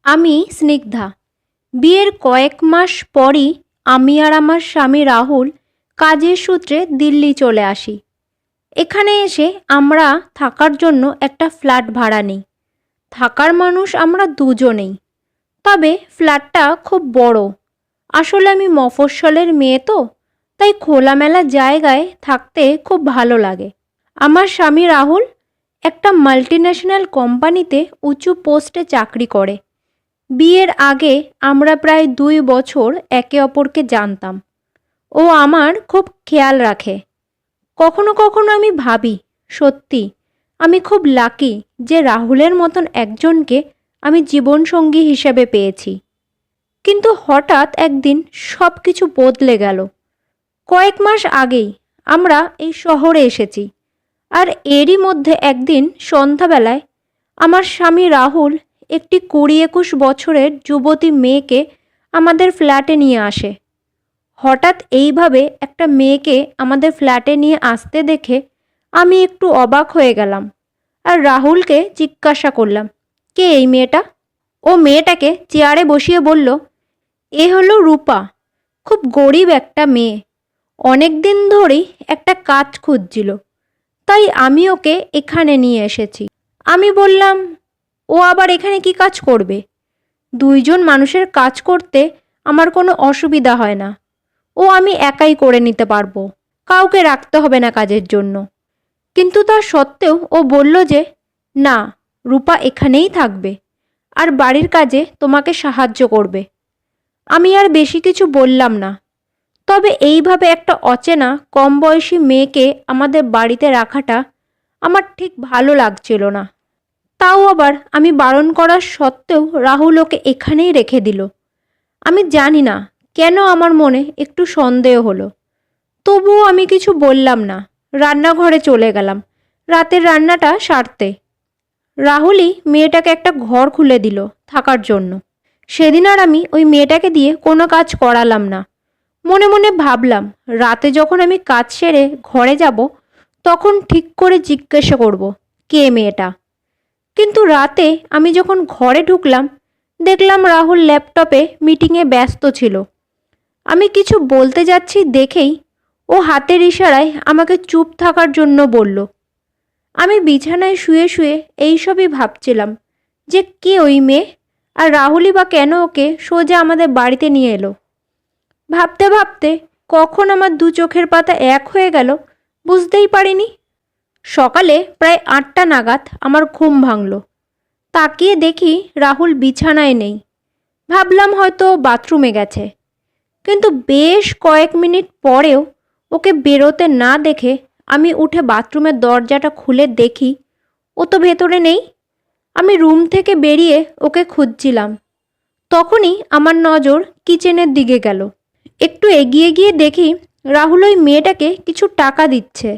আমি স্নিগ্ধা। বিয়ের কয়েক মাস পরই আমি আর আমার স্বামী রাহুল কাজের সূত্রে দিল্লি চলে আসি। এখানে এসে আমরা থাকার জন্য একটা ফ্ল্যাট ভাড়া নিই। থাকার মানুষ আমরা দুজনেই। তবে ফ্ল্যাটটা খুব বড়। আসলে আমি মফস্বলের মেয়ে তো, তাই খোলামেলা জায়গায় থাকতে খুব ভালো লাগে। আমার স্বামী রাহুল একটা মাল্টিন্যাশনাল কোম্পানিতে উঁচু পোস্টে চাকরি করে। বিয়ের আগে আমরা প্রায় 2 বছর একে অপরকে জানতাম। ও আমার খুব খেয়াল রাখে। কখনো কখনো আমি ভাবি, সত্যি আমি খুব লাকি যে রাহুলের মতন একজনকে আমি জীবনসঙ্গী হিসেবে পেয়েছি। কিন্তু হঠাৎ একদিন সব কিছু বদলে গেল। কয়েক মাস আগেই আমরা এই শহরে এসেছি। আর এরই মধ্যে একদিন সন্ধ্যাবেলায় আমার স্বামী রাহুল একটি 20-21 বছরের যুবতী মেয়েকে আমাদের ফ্ল্যাটে নিয়ে আসে। হঠাৎ এইভাবে একটা মেয়েকে আমাদের ফ্ল্যাটে নিয়ে আসতে দেখে আমি একটু অবাক হয়ে গেলাম। আর রাহুলকে জিজ্ঞাসা করলাম, কে এই মেয়েটা? ও মেয়েটাকে চেয়ারে বসিয়ে বলল, এ হলো রূপা। খুব গরিব একটা মেয়ে। অনেক দিন ধরেই একটা কাজ খুঁজছিল, তাই আমি ওকে এখানে নিয়ে এসেছি। আমি বললাম, ও আবার এখানে কি কাজ করবে? 2জন মানুষের কাজ করতে আমার কোনো অসুবিধা হয় না। ও আমি একাই করে নিতে পারবো, কাউকে রাখতে হবে না কাজের জন্য। কিন্তু তা সত্ত্বেও ও বলল যে, না, রূপা এখানেই থাকবে আর বাড়ির কাজে তোমাকে সাহায্য করবে। আমি আর বেশি কিছু বললাম না। তবে এইভাবে একটা অচেনা কম বয়সী মেয়েকে আমাদের বাড়িতে রাখাটা আমার ঠিক ভালো লাগছিল না। তাও আবার আমি বারণ করার সত্ত্বেও রাহুল ওকে এখানেই রেখে দিল। আমি জানি না কেন আমার মনে একটু সন্দেহ হলো। তবুও আমি কিছু বললাম না। রান্নাঘরে চলে গেলাম রাতের রান্নাটা সারতে। রাহুলই মেয়েটাকে একটা ঘর খুলে দিল থাকার জন্য। সেদিন আর আমি ওই মেয়েটাকে দিয়ে কোনো কাজ করালাম না। মনে মনে ভাবলাম, রাতে যখন আমি কাজ সেরে ঘরে যাব তখন ঠিক করে জিজ্ঞাসা করব, কে মেয়েটা। কিন্তু রাতে আমি যখন ঘরে ঢুকলাম দেখলাম রাহুল ল্যাপটপে মিটিংয়ে ব্যস্ত ছিল। আমি কিছু বলতে যাচ্ছি দেখেই ও হাতের ইশারায় আমাকে চুপ থাকার জন্য বলল। আমি বিছানায় শুয়ে শুয়ে এইসবই ভাবছিলাম যে কে ওই মেয়ে, আর রাহুলই বা কেন ওকে সোজা আমাদের বাড়িতে নিয়ে এলো। ভাবতে ভাবতে কখন আমার 2 চোখের পাতা এক হয়ে গেল বুঝতেই পারিনি। সকালে প্রায় 8টা নাগাদ আমার ঘুম ভাঙল। তাকিয়ে দেখি রাহুল বিছানায় নেই। ভাবলাম হয়তো বাথরুমে গেছে। কিন্তু বেশ কয়েক মিনিট পরেও ওকে বেরোতে না দেখে আমি উঠে বাথরুমের দরজাটা খুলে দেখি ও তো ভেতরে নেই। আমি রুম থেকে বেরিয়ে ওকে খুঁজছিলাম। তখনই আমার নজর কিচেনের দিকে গেল। একটু এগিয়ে গিয়ে দেখি রাহুল ওই মেয়েটাকে কিছু টাকা দিচ্ছে।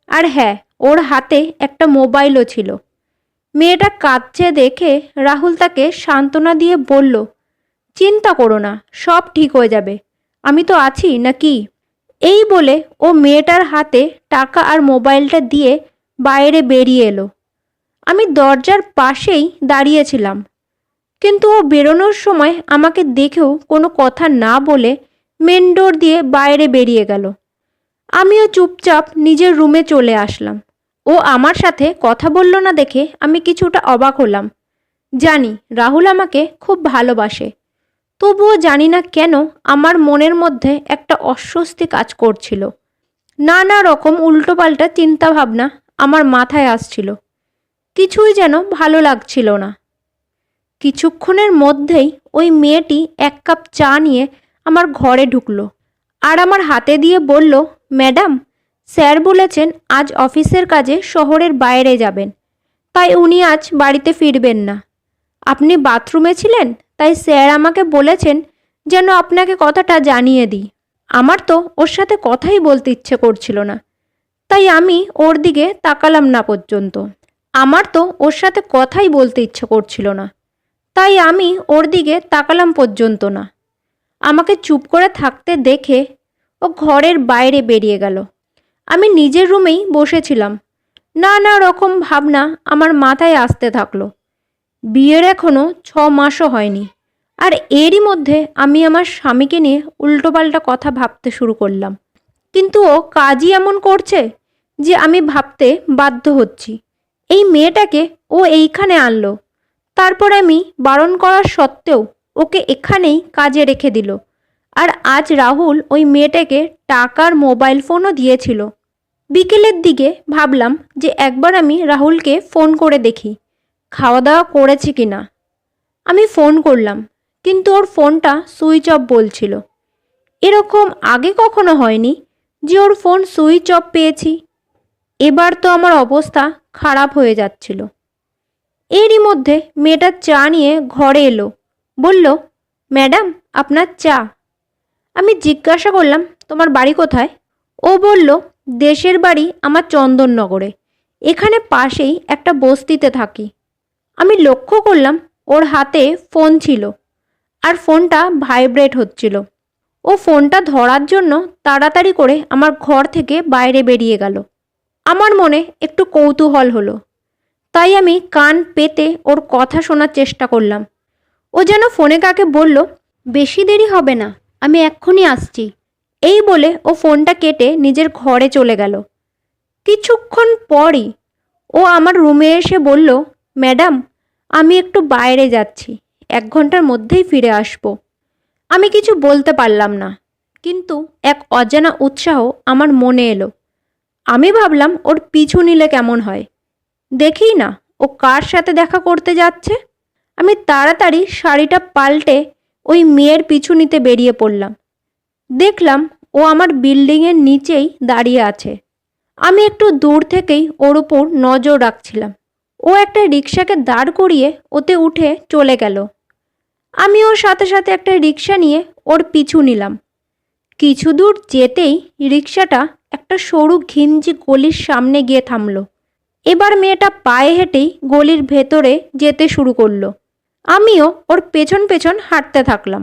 আর হ্যাঁ, ওর হাতে একটা মোবাইলও ছিল। মেয়েটা কাঁদছে দেখে রাহুল তাকে সান্ত্বনা দিয়ে বলল, চিন্তা করো না, সব ঠিক হয়ে যাবে, আমি তো আছি নাকি। এই বলে ও মেয়েটার হাতে টাকা আর মোবাইলটা দিয়ে বাইরে বেরিয়ে এলো। আমি দরজার পাশেই দাঁড়িয়েছিলাম, কিন্তু ও বেরোনোর সময় আমাকে দেখেও কোনো কথা না বলে মেন ডোর দিয়ে বাইরে বেরিয়ে গেল। আমিও চুপচাপ নিজের রুমে চলে আসলাম। ও আমার সাথে কথা বলল না দেখে আমি কিছুটা অবাক হলাম। জানি রাহুল আমাকে খুব ভালোবাসে, তবুও জানি না কেন আমার মনের মধ্যে একটা অস্বস্তি কাজ করছিল। নানা রকম উল্টোপাল্টা চিন্তাভাবনা আমার মাথায় আসছিল। কিছুই যেন ভালো লাগছিল না। কিছুক্ষণের মধ্যেই ওই মেয়েটি 1 কাপ চা নিয়ে আমার ঘরে ঢুকলো আর আমার হাতে দিয়ে বলল, ম্যাডাম, স্যার বলেছেন আজ অফিসের কাজে শহরের বাইরে যাবেন, তাই উনি আজ বাড়িতে ফিরবেন না। আপনি বাথরুমে ছিলেন, তাই স্যার আমাকে বলেছেন যেন আপনাকে কথাটা জানিয়ে দিই। আমার তো ওর সাথে কথাই বলতে ইচ্ছে করছিল না, তাই আমি ওর দিকে তাকালাম না পর্যন্ত। আমার তো ওর সাথে কথাই বলতে ইচ্ছে করছিল না, তাই আমি ওর দিকে তাকালাম পর্যন্ত না। আমাকে চুপ করে থাকতে দেখে ও ঘরের বাইরে বেরিয়ে গেল। আমি নিজের রুমেই বসেছিলাম। নানা রকম ভাবনা আমার মাথায় আসতে থাকলো। বিয়ের এখনও 6 মাসও হয়নি, আর এরই মধ্যে আমি আমার স্বামীকে নিয়ে উল্টোপাল্টা কথা ভাবতে শুরু করলাম। কিন্তু ও কাজই এমন করছে যে আমি ভাবতে বাধ্য হচ্ছি, এই মেয়েটাকে ও এইখানে আনলো। তারপর আমি বারণ করার সত্ত্বেও ওকে এখানেই কাজে রেখে দিল। আর আজ রাহুল ওই মেয়েটাকে টাকার মোবাইল ফোনও দিয়েছিল। বিকেলের দিকে ভাবলাম যে একবার আমি রাহুলকে ফোন করে দেখি খাওয়া দাওয়া করেছে কি না। আমি ফোন করলাম, কিন্তু ওর ফোনটা সুইচ অফ বলছিল। এরকম আগে কখনো হয়নি যে ওর ফোন সুইচ অফ পেয়েছি। এবার তো আমার অবস্থা খারাপ হয়ে যাচ্ছিল। এরই মধ্যে মেয়েটা চা নিয়ে ঘরে এলো, বলল, ম্যাডাম আপনার চা। আমি জিজ্ঞাসা করলাম, তোমার বাড়ি কোথায়? ও বলল, দেশের বাড়ি আমার চন্দননগরে, এখানে পাশেই একটা বস্তিতে থাকি। আমি লক্ষ্য করলাম ওর হাতে ফোন ছিল, আর ফোনটা ভাইব্রেট হচ্ছিল। ও ফোনটা ধরার জন্য তাড়াতাড়ি করে আমার ঘর থেকে বাইরে বেরিয়ে গেল। আমার মনে একটু কৌতূহল হলো, তাই আমি কান পেতে ওর কথা শোনার চেষ্টা করলাম। ও যেন ফোনে কাকে বলল, বেশি দেরি হবে না, আমি এক্ষুনি আসছি। এই বলে ও ফোনটা কেটে নিজের ঘরে চলে গেল। কিছুক্ষণ পরই ও আমার রুমে এসে বলল, ম্যাডাম আমি একটু বাইরে যাচ্ছি, 1 ঘন্টার মধ্যেই ফিরে আসব। আমি কিছু বলতে পারলাম না, কিন্তু এক অজানা উৎসাহ আমার মনে এলো। আমি ভাবলাম ওর পিছু নিলে কেমন হয়, দেখি না ও কার সাথে দেখা করতে যাচ্ছে। আমি তাড়াতাড়ি শাড়িটা পাল্টে ওই মেয়ের পিছু নিতে বেরিয়ে পড়লাম। দেখলাম ও আমার বিল্ডিংয়ের নিচেই দাঁড়িয়ে আছে। আমি একটু দূর থেকেই ওর উপর নজর রাখছিলাম। ও একটা রিকশাকে দাঁড় করিয়ে ওতে উঠে চলে গেল। আমি ওর সাথে সাথে একটা রিকশা নিয়ে ওর পিছু নিলাম। কিছু দূর যেতেই রিকশাটা একটা সরু ঘিঞ্জি গলির সামনে গিয়ে থামলো। এবার মেয়েটা পায়ে হেঁটেই গলির ভেতরে যেতে শুরু করলো। আমিও ওর পেছন পেছন হাঁটতে থাকলাম।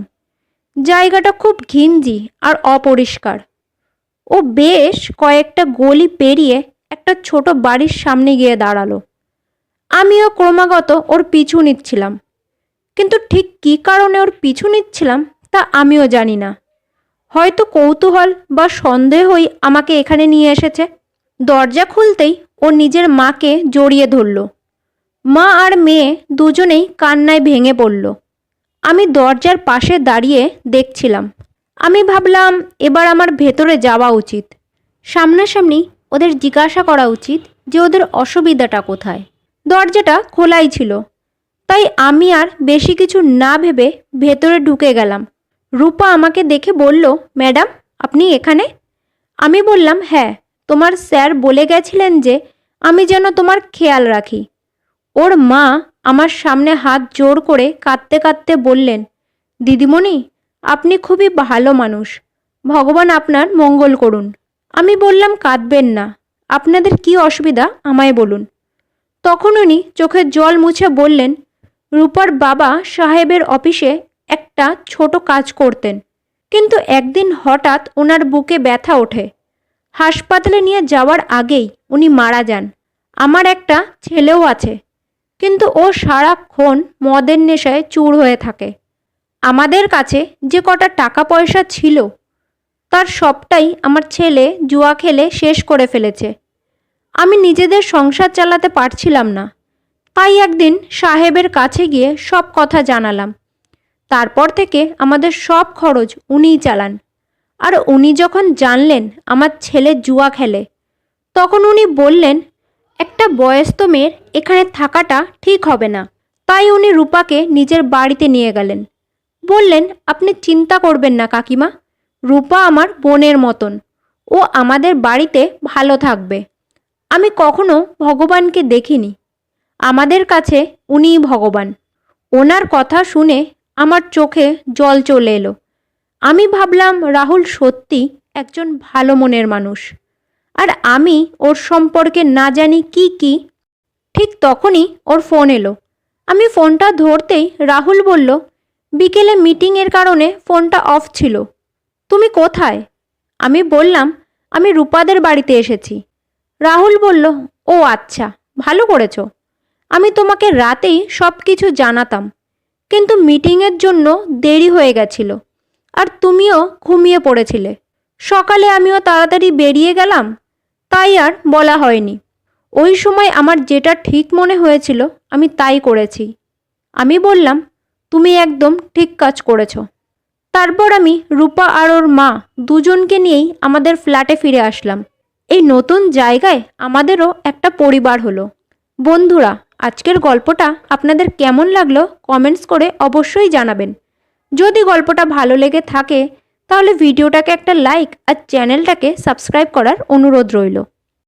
জায়গাটা খুব ঘিঞ্জি আর অপরিষ্কার। ও বেশ কয়েকটা গলি পেরিয়ে একটা ছোট বাড়ির সামনে গিয়ে দাঁড়ালো। আমিও ক্রমাগত ওর পিছু নিচ্ছিলাম, কিন্তু ঠিক কী কারণে ওর পিছু নিচ্ছিলাম তা আমিও জানি না। হয়তো কৌতূহল বা সন্দেহই আমাকে এখানে নিয়ে এসেছে। দরজা খুলতেই ও নিজের মাকে জড়িয়ে ধরল। মা আর মেয়ে দুজনেই কান্নায় ভেঙে পড়ল। আমি দরজার পাশে দাঁড়িয়ে দেখছিলাম। আমি ভাবলাম এবার আমার ভেতরে যাওয়া উচিত। সামনাসামনি ওদের জিজ্ঞাসা করা উচিত যে ওদের অসুবিধাটা কোথায়। দরজাটা খোলাই ছিল, তাই আমি আর বেশি কিছু না ভেবে ভেতরে ঢুকে গেলাম। রূপা আমাকে দেখে বলল, ম্যাডাম আপনি এখানে? আমি বললাম, হ্যাঁ, তোমার স্যার বলে গেছিলেন যে আমি যেন তোমার খেয়াল রাখি। ওর মা আমার সামনে হাত জোর করে কাঁদতে কাঁদতে বললেন, দিদিমণি আপনি খুবই ভালো মানুষ, ভগবান আপনার মঙ্গল করুন। আমি বললাম, কাঁদবেন না, আপনাদের কি অসুবিধা আমায় বলুন। তখন উনি চোখের জল মুছে বললেন, রূপার বাবা সাহেবের অফিসে একটা ছোট কাজ করতেন, কিন্তু একদিন হঠাৎ ওনার বুকে ব্যথা ওঠে। হাসপাতালে নিয়ে যাওয়ার আগেই উনি মারা যান। আমার একটা ছেলেও আছে, কিন্তু ও সারাক্ষণ মদের নেশায় চুর হয়ে থাকে। আমাদের কাছে যে কটা টাকা পয়সা ছিল তার সবটাই আমার ছেলে জুয়া খেলে শেষ করে ফেলেছে। আমি নিজেদের সংসার চালাতে পারছিলাম না, তাই একদিন সাহেবের কাছে গিয়ে সব কথা জানালাম। তারপর থেকে আমাদের সব খরচ উনিই চালান। আর উনি যখন জানলেন আমার ছেলে জুয়া খেলে, তখন উনি বললেন, একটা বয়স্ক মেয়ের এখানে থাকাটা ঠিক হবে না। তাই উনি রূপাকে নিজের বাড়িতে নিয়ে গেলেন। বললেন, আপনি চিন্তা করবেন না কাকিমা, রূপা আমার বোনের মতন, ও আমাদের বাড়িতে ভালো থাকবে। আমি কখনো ভগবানকে দেখিনি, আমাদের কাছে উনিই ভগবান। ওনার কথা শুনে আমার চোখে জল চলে এলো। আমি ভাবলাম রাহুল সত্যি একজন ভালো মনের মানুষ, আর আমি ওর সম্পর্কে না জানি কি কি। ঠিক তখনই ওর ফোন এলো। আমি ফোনটা ধরতেই রাহুল বলল, বিকেলে মিটিংয়ের কারণে ফোনটা অফ ছিল। তুমি কোথায়? আমি বললাম, আমি রূপাদের বাড়িতে এসেছি। রাহুল বলল, ও আচ্ছা, ভালো করেছো। আমি তোমাকে রাতেই সব কিছু জানাতাম, কিন্তু মিটিংয়ের জন্য দেরি হয়ে গেছিল আর তুমিও ঘুমিয়ে পড়েছিলে। সকালে আমিও তাড়াতাড়ি বেরিয়ে গেলাম, তাই আর বলা হয়নি। ওই সময় আমার যেটা ঠিক মনে হয়েছিল আমি তাই করেছি। আমি বললাম, তুমি একদম ঠিক কাজ করেছো। তারপর আমি রূপা আর ওর মা দুজনকে নিয়েই আমাদের ফ্ল্যাটে ফিরে আসলাম। এই নতুন জায়গায় আমাদেরও একটা পরিবার হলো। বন্ধুরা, আজকের গল্পটা আপনাদের কেমন লাগলো কমেন্টস করে অবশ্যই জানাবেন। যদি গল্পটা ভালো লেগে থাকে তাহলে ভিডিওটাকে একটা লাইক আর চ্যানেলটাকে সাবস্ক্রাইব করার অনুরোধ রইল।